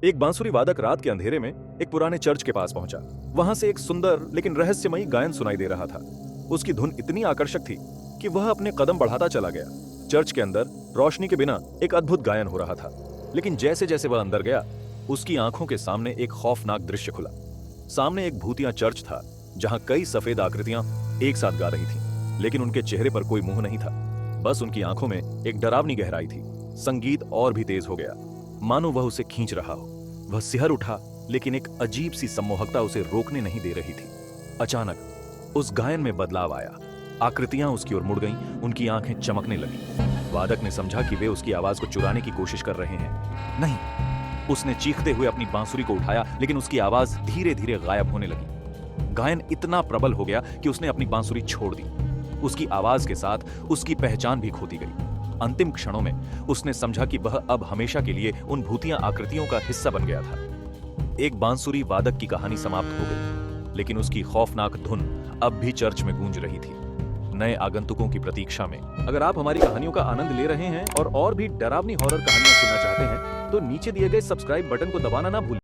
एक बांसुरी वादक रात के अंधेरे में एक पुराने चर्च के पास पहुंचा। वहां से एक सुंदर लेकिन रहस्यमयी गायन सुनाई दे रहा था। उसकी धुन इतनी आकर्षक थी कि वह अपने कदम बढ़ाता चला गया। चर्च के अंदर रोशनी के बिना एक अद्भुत गायन हो रहा था, लेकिन जैसे जैसे वह अंदर गया, उसकी आंखों के सामने एक खौफनाक दृश्य खुला। सामने एक भूतिया चर्च था, जहां कई सफेद आकृतियां एक साथ गा रही थीं, लेकिन उनके चेहरे पर कोई मुंह नहीं था। बस उनकी आंखों में एक डरावनी गहराई थी। संगीत और भी तेज हो गया, मानो वह उसे खींच रहा हो। वह सिहर उठा, लेकिन एक अजीब सी सम्मोहकता उसे रोकने नहीं दे रही थी। अचानक उस गायन में बदलाव आया। आकृतियां उसकी ओर मुड़ गईं, उनकी आंखें चमकने लगीं। वादक ने समझा कि वे उसकी आवाज को चुराने की कोशिश कर रहे हैं। नहीं, उसने चीखते हुए अपनी बांसुरी को उठाया, लेकिन उसकी आवाज धीरे धीरे गायब होने लगी। गायन इतना प्रबल हो गया कि उसने अपनी बांसुरी छोड़ दी। उसकी आवाज के साथ उसकी पहचान भी खोती गई। अंतिम क्षणों में उसने समझा कि वह अब हमेशा के लिए उन भूतिया आकृतियों का हिस्सा बन गया था। एक बांसुरी वादक की कहानी समाप्त हो गई, लेकिन उसकी खौफनाक धुन अब भी चर्च में गूंज रही थी, नए आगंतुकों की प्रतीक्षा में। अगर आप हमारी कहानियों का आनंद ले रहे हैं और भी डरावनी हॉरर कहानियां सुनना चाहते हैं, तो नीचे दिए गए सब्सक्राइब बटन को दबाना ना भूलें।